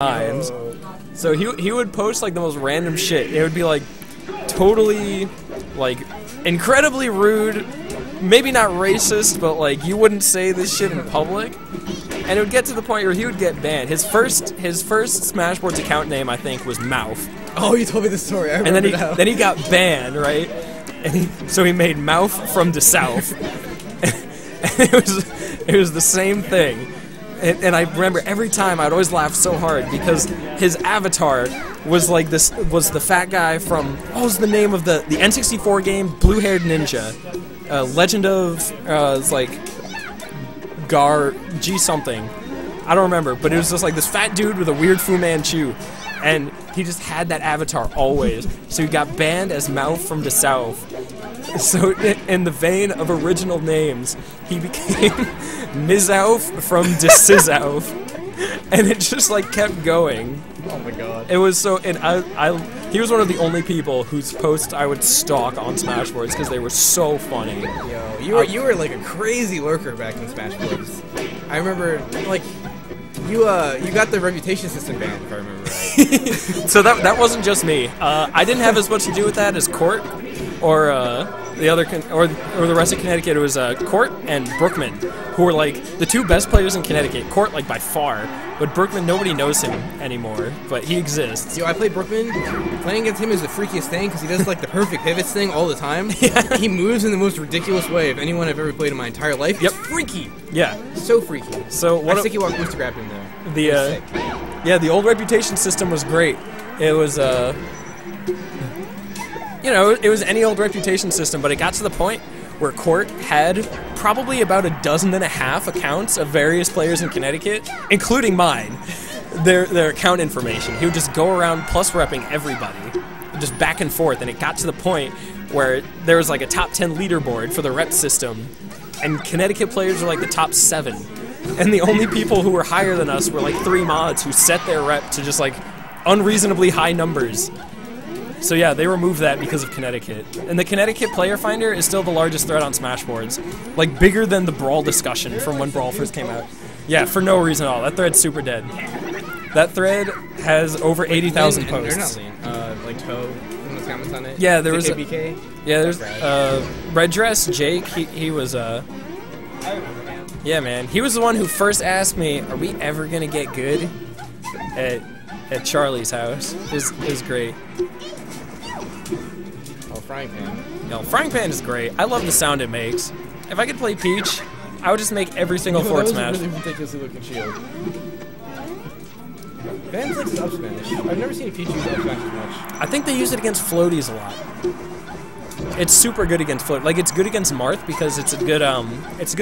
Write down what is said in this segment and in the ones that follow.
times. So he would post like the most random shit. It would be like totally like incredibly rude, maybe not racist, but like you wouldn't say this shit in public. And it would get to the point where he would get banned. His first Smashboards account name I think was Mouth. Oh, you told me the story. I remember now. Then he got banned, right? And so he made Mouth from the South. And it was the same thing. And I remember every time I'd always laugh so hard because his avatar was like this, was the fat guy from, what was the name of the N64 game, Blue-Haired Ninja, Legend of, it's like G something, I don't remember, but it was just like this fat dude with a weird Fu Manchu, and he just had that avatar always, so he got banned as Mouth from the South. So in the vein of original names, he became Mizouf from Dizzkidboogie, and it just like kept going. Oh my god. It was so, and he was one of the only people whose posts I would stalk on Smashboards because they were so funny. Yo, you were like a crazy lurker back in Smashboards. I remember like you got the reputation system banned, if I remember right. So that wasn't just me. I didn't have as much to do with that as Court or the other or the rest of Connecticut. It was Court and Brookman, who were like the two best players in Connecticut. Court like by far, but Brookman, nobody knows him anymore, but he exists. Yo, I played Brookman. Playing against him is the freakiest thing because he does like the perfect pivots thing all the time. Yeah. He moves in the most ridiculous way of anyone I've ever played in my entire life. Yep. It's freaky. Yeah. So freaky. So what? I sticky walk booster grabbed him though. The old reputation system was great. It was you know, it was any old reputation system, but it got to the point where Court had probably about 12.5 accounts of various players in Connecticut, including mine, their account information. He would just go around plus repping everybody, just back and forth, and it got to the point where there was like a top 10 leaderboard for the rep system, and Connecticut players were like the top 7. And the only people who were higher than us were like 3 mods who set their rep to just like unreasonably high numbers. So yeah, they removed that because of Connecticut. And the Connecticut Player Finder is still the largest thread on Smashboards. Like, bigger than the Brawl discussion from when Brawl first came out. Yeah, for no reason at all. That thread's super dead. That thread has over 80,000 posts. They're not lean. Like Toe in the comments on it. Yeah, there was ABK? Yeah, there's Red Dress Jake, he was yeah, man. He was the one who first asked me, are we ever gonna get good at Charlie's house? It was great. Frying pan. No, Frying Pan is great. I love the sound it makes. If I could play Peach, I would just make every single forward smash. That was a really ridiculously looking shield. Vanz likes his up smash. I've never seen a Peach use up smash as much. I think they use it against floaties a lot. It's super good against float. Like, it's good against Marth because it's a good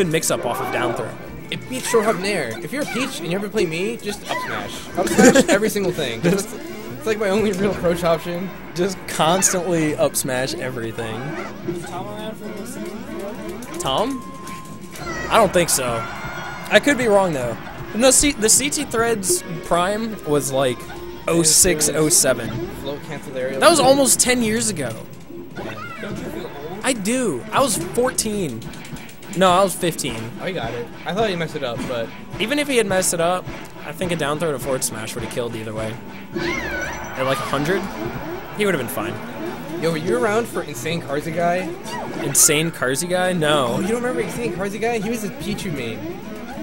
mix-up off of down throw. It beats short hop nair. If you're a Peach and you ever play me, just up smash. Up smash every single thing. It's like my only real approach option. Just constantly up smash everything. Is Tom around for the CTmelee? Tom? I don't think so. I could be wrong though. No, the CT Threads Prime was like 06, 07. Float cancel area. That was almost 10 years ago. Don't you feel old? I do. I was 14. No, I was 15. Oh, you got it. I thought you messed it up, but Even if he had messed it up, I think a down throw to forward smash would have killed either way. At like 100, he would have been fine. yo, were you around for Insane Carzy Guy? Insane Carzy Guy? No. Oh, you don't remember Insane Carzy Guy? He was a Pichu main,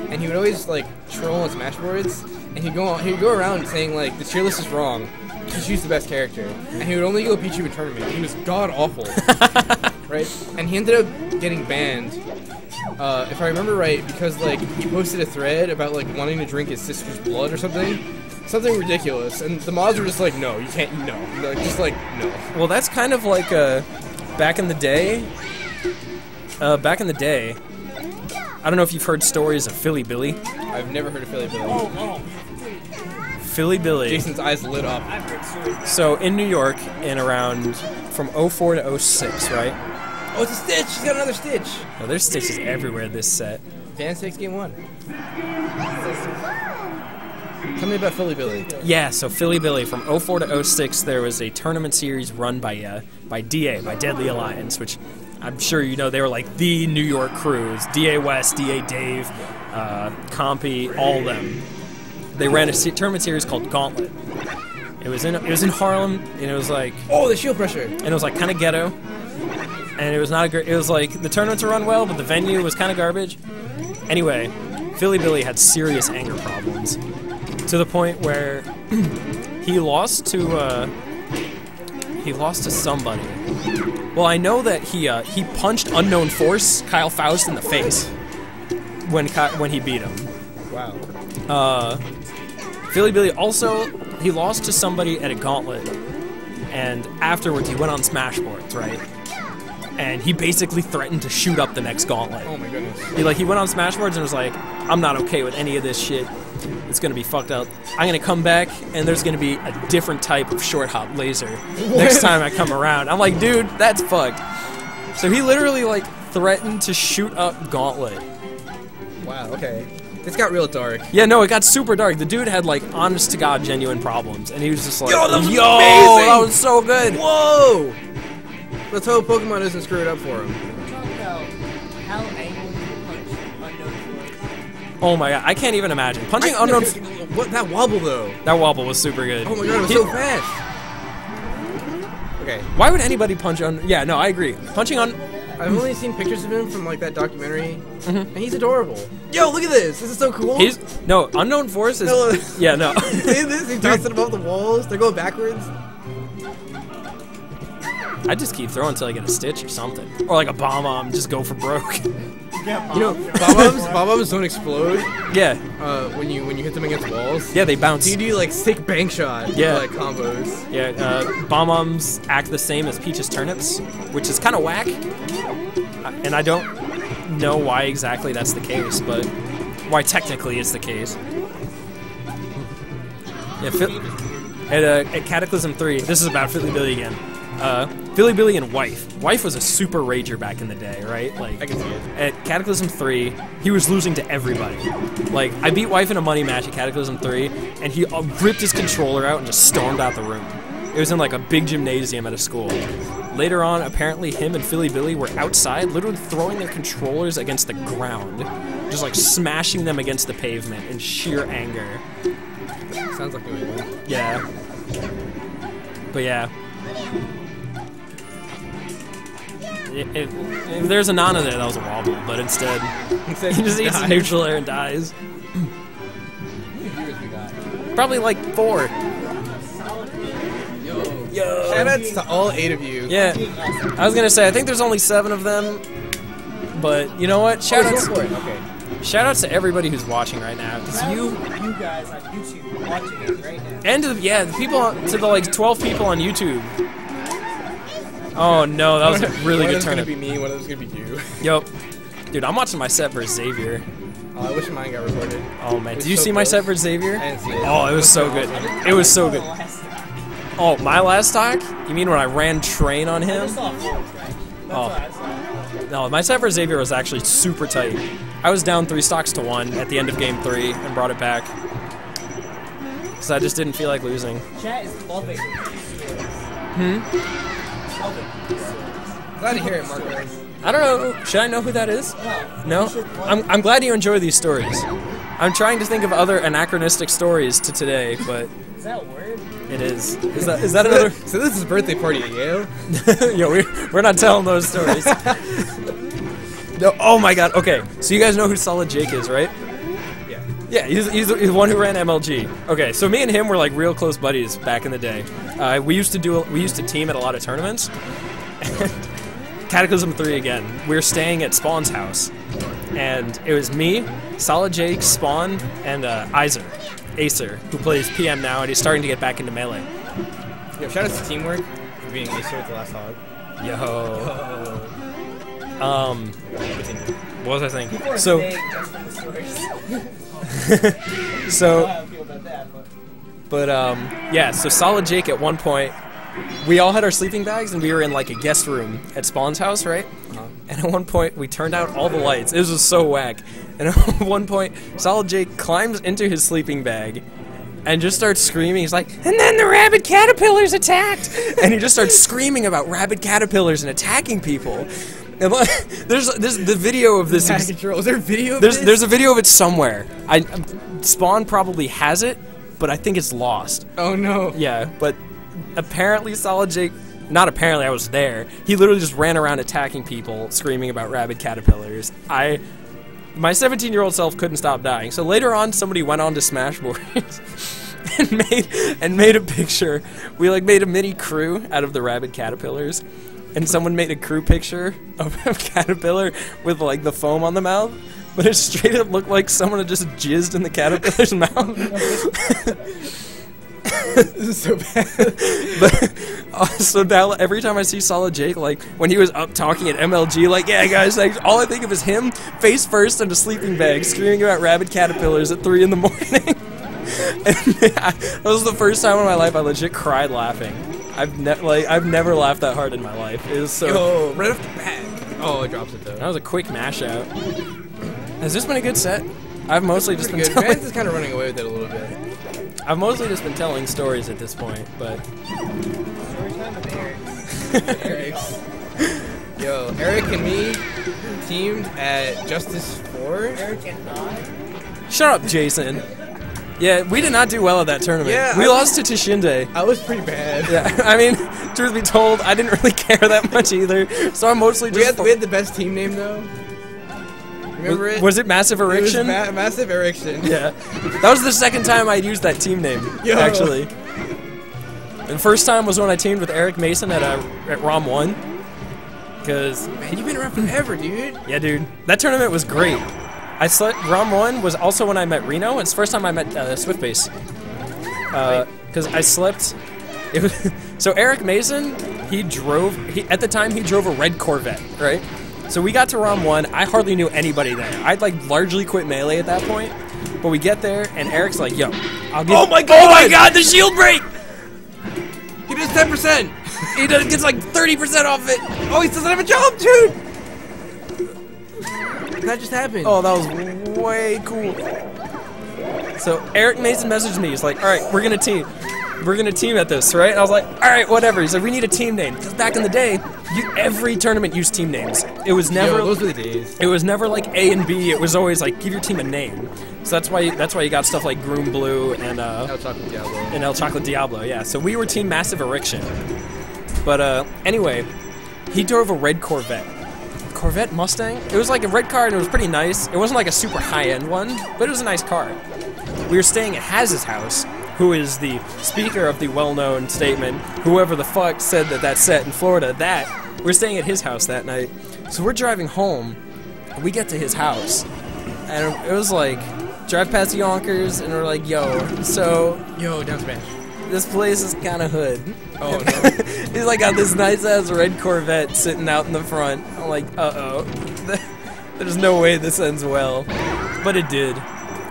and he would always like troll on Smashboards, and he'd go around saying like the tier list is wrong. Pichu's the best character, and he would only go Pichu in tournament. He was god awful, right? And he ended up getting banned. If I remember right, because like he posted a thread about like wanting to drink his sister's blood or something ridiculous, and the mods were just like, no, you can't, no, like, just like no. Well, that's kind of like back in the day. I don't know if you've heard stories of Philly Billy. I've never heard of Philly Billy. Oh. Philly Billy. Jason's eyes lit up. I've heard stories. So in New York, in around from 04 to 06, right? Oh, it's a Stitch! He's got another Stitch! Oh, there's stitches everywhere this set. Vanz takes game 1. Tell me about Philly Billy. Yeah, so Philly Billy, from 04 to 06, there was a tournament series run by DA, by Deadly Alliance, which I'm sure you know they were like the New York crews. DA West, DA Dave, Compy, all of them. they ran a tournament series called Gauntlet. It was in Harlem, and it was like, Oh, the shield pressure. and it was like kind of ghetto, and it was not a great. It was like the tournaments were run well, but the venue was kind of garbage. Anyway, Philly Billy had serious anger problems to the point where he lost to somebody. Well, I know that he punched Unknown Force Kyle Faust in the face when he beat him. Wow. Philly Billy also, he lost to somebody at a gauntlet, and afterwards he went on Smashboards, right? And he basically threatened to shoot up the next gauntlet. Oh my goodness. He went on Smashboards and was like, I'm not okay with any of this shit. It's gonna be fucked up. I'm gonna come back and there's gonna be a different type of short hop laser next time I come around. I'm like, dude, that's fucked. So he literally like threatened to shoot up Gauntlet. Wow, okay. This got real dark. Yeah, no, it got super dark. The dude had like honest to God genuine problems, and he was just like, Yo, that was amazing! that was so good. Whoa! Let's hope Pokemon doesn't screw it up for him. We're talking about how angry you punch Unknown Force. Oh my God, I can't even imagine punching Unknown. What, that wobble though? That wobble was super good. Oh my God, it was so fast. Okay. Why would anybody punch on? Yeah, no, I agree. Punching on. I've only seen pictures of him from like that documentary, and he's adorable. Yo, look at this! This is so cool. No, Unknown Force is. No. Yeah, no. See this? He's tossing them off the walls. They're going backwards. I just keep throwing until I get a stitch or something, or like a bomb. Just go for broke. Yeah, You know, bob-ombs don't explode Yeah, when you hit them against walls. yeah, they bounce. So you do like sick bank shot, Yeah. like combos. Yeah, bomb-ombs act the same as Peach's turnips, which is kind of whack. And I don't know why exactly that's the case, but why technically it's the case. Yeah, at Cataclysm 3, this is about Philly Billy again. Philly Billy and Wife. Wife was a super rager back in the day, right? Like, I can see it. at Cataclysm 3, he was losing to everybody. Like, I beat Wife in a money match at Cataclysm 3, and he ripped his controller out and just stormed out the room. It was in like a big gymnasium at a school. Later on, apparently him and Philly Billy were outside, literally throwing their controllers against the ground. Just like smashing them against the pavement in sheer anger. Sounds like New England. Yeah. But yeah. If there's a Nana there, that was a wobble, but instead, he just eats a neutral air and dies. How many viewers we got? Probably like 4. Yo, shoutouts to all 8 of you. Yeah. I was gonna say, I think there's only 7 of them, but you know what? Shoutouts, Go for it. Okay. shoutouts to everybody who's watching right now. Because You guys on YouTube watching it right now. and to the people, to the like 12 people on YouTube. Oh no, that was a really good One of them's turnip. gonna be me, one of them's gonna be you. Yo, dude, I'm watching my set versus Xavier. Oh, I wish mine got recorded. Oh man, was did you so see my close. set versus Xavier? I didn't see it. Oh, it was so good. It was so good. Oh, my last stock? You mean when I ran train on I him? just saw a forward track. That's Oh. what I saw. No, my set for Xavier was actually super tight. I was down 3 stocks to 1 at the end of game 3 and brought it back. Because I just didn't feel like losing. Chat is loving these stories. Loving these stories. Glad to hear it, Marco. I don't know. Should I know who that is? No? You should I'm glad you enjoy these stories. I'm trying to think of other anachronistic stories to today, but Is that a word? it is. Is that another? So this is birthday party at Yale? Yo, we're not telling those stories. No, oh my god, okay. So you guys know who Solid Jake is, right? Yeah. Yeah, he's the one who ran MLG. Okay, so me and him were like real close buddies back in the day. We used to team at a lot of tournaments. Cataclysm 3 again. We were staying at Spawn's house, and it was me, Solid Jake, Spawn, and Acer, who plays PM now, and he's starting to get back into Melee. Yo, shout out to teamwork. Being Acer with the last hog. Yo. What was I thinking? People are So, staying just for the stories. so. I don't feel about that, but But yeah, so Solid Jake at one point, we all had our sleeping bags and we were in like a guest room at Spawn's house, right? And at one point we turned out all the lights. It was just so whack. And at one point, Solid Jake climbs into his sleeping bag and just starts screaming. He's like, and then the rabid caterpillars attacked! And he just starts screaming about rabid caterpillars and attacking people. And there's the video of this. Is there a video of this? There's a video of it somewhere. Spawn probably has it, but I think it's lost. Oh no. Yeah, but apparently Solid Jake, not apparently, I was there. He literally just ran around attacking people, screaming about rabid caterpillars. My 17-year-old self couldn't stop dying. So later on, somebody went on to Smashboards and made a picture. We like made a mini crew out of the rabid caterpillars, and someone made a crew picture of a caterpillar with like the foam on the mouth. But it straight up looked like someone had just jizzed in the caterpillar's mouth. This is so bad. But, so now every time I see Solid Jake, like when he was up talking at MLG, like, yeah guys, like, all I think of is him face first in a sleeping bag screaming about rabid caterpillars at 3 in the morning. And that was the first time in my life I legit cried laughing. I've never laughed that hard in my life. It was so... Yo, right off the bat. Oh, it drops it though. That was a quick mash out. Has this been a good set? I've mostly just been telling... Vanz is kind of running away with it a little bit. I've mostly just been telling stories at this point, but... Storytime with Eric. Yo, Eric and me teamed at Justice 4. Eric and I. Shut up, Jason. Yeah, we did not do well at that tournament. Yeah, we lost to Tashinde. I was pretty bad. Yeah, I mean, truth be told, I didn't really care that much either, so I'm mostly just... We had the best team name, though. Remember it? Was it Massive Erection? It was Massive Erection. Yeah. That was the second time I used that team name, actually. The first time was when I teamed with Eric Mason at ROM 1. Because... Man, you've been around forever, dude. Yeah, dude. That tournament was great. I slept... ROM 1 was also when I met Reno. It's the first time I met Swiftbase. Because I slept... It was, so Eric Mason, at the time, he drove a red Corvette, right? So we got to ROM 1, I hardly knew anybody there. I'd like largely quit Melee at that point. But we get there, and Eric's like, yo, I'll give... Oh my god, the shield break! He does 10%! He gets like 30% off it! Oh, he doesn't have a job, dude! That just happened. Oh, that was way cool. So Eric Mason messaged me, he's like, alright, we're gonna team at this, right? And I was like, alright, whatever. He's like, we need a team name. Because back in the day, every tournament used team names. It was never... Yo, those were the days. It was never like A and B. It was always like, give your team a name. So that's why you got stuff like Groom Blue and El Chocolate Diablo. And El Chocolate Diablo, yeah. So we were Team Massive Erection. But anyway, he drove a red Corvette. Corvette Mustang? It was like a red car and it was pretty nice. It wasn't like a super high-end one, but it was a nice car. We were staying at Haz's house, who is the speaker of the well-known statement, whoever the fuck said that set in Florida, we're staying at his house that night. So we're driving home, and we get to his house, and it was like, drive past Yonkers, and we're like, yo, down smash. This place is kind of hood. Oh, no. He's like got this nice-ass red Corvette sitting out in the front. I'm like, uh-oh. There's no way this ends well. But it did.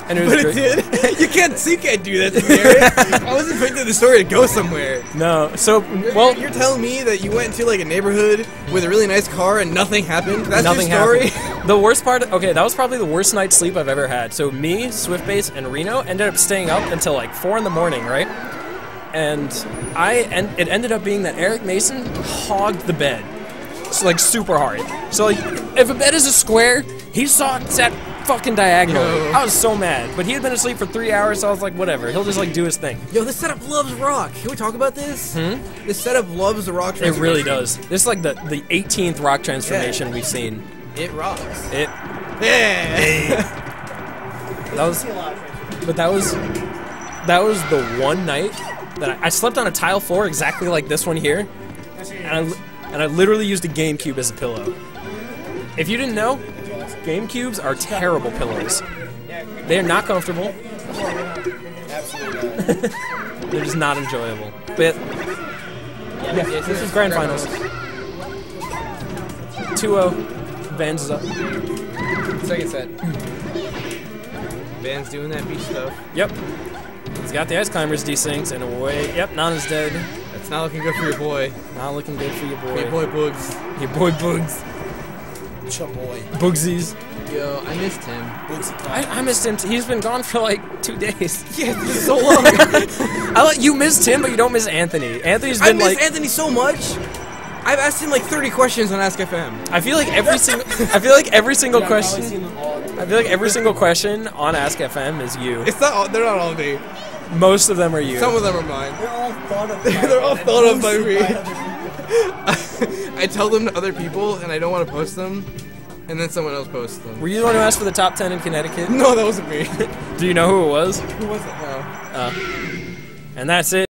And it was great. It did? You can't do that to me, Eric. I wasn't expecting the story to go somewhere. No, so, well... You're telling me that you went into, like, a neighborhood with a really nice car and nothing happened? That's nothing your story? Happened. The worst part... Okay, that was probably the worst night's sleep I've ever had. So me, Swiftbase, and Reno ended up staying up until, like, 4 in the morning, right? And it ended up being that Eric Mason hogged the bed. So, like, super hard. So, like, if a bed is a square, he sat fucking diagonally. Yo. I was so mad. But he had been asleep for 3 hours, so I was like, whatever. He'll just, like, do his thing. Yo, this setup loves rock. Can we talk about this? This setup loves the rock transformation. It really does. This is, like, the 18th rock transformation we've seen. It rocks. Yeah. That was the one night that I slept on a tile floor exactly like this one here, and I literally used a GameCube as a pillow. If you didn't know, GameCubes are terrible pillows. They are not comfortable. They're just not enjoyable. But yeah, this is Grand Finals. 2-0. Vanz is up. Second set. Vanz doing that beach stuff. Yep. He's got the Ice Climbers desyncs and away. Yep, Nana's dead. That's not looking good for your boy. Not looking good for your boy. Your boy Boogs. Your boy Boogs. Cha boy. Boogsies. Yo, I missed him. I missed him. He's been gone for like 2 days. Yeah, this is so long. You missed him, but you don't miss Anthony. Anthony's been I miss Anthony so much. I've asked him like 30 questions on Ask FM. I feel like every single question. I feel like every single question on Ask FM is you. It's not all, they're not all me. Most of them are you. Some of them are mine. They're all thought of. They're all thought of by me. By other people. I tell them to other people, and I don't want to post them, and then someone else posts them. Were you the one who asked for the top 10 in Connecticut? No, that wasn't me. Do you know who it was? Who was it? No. And that's it.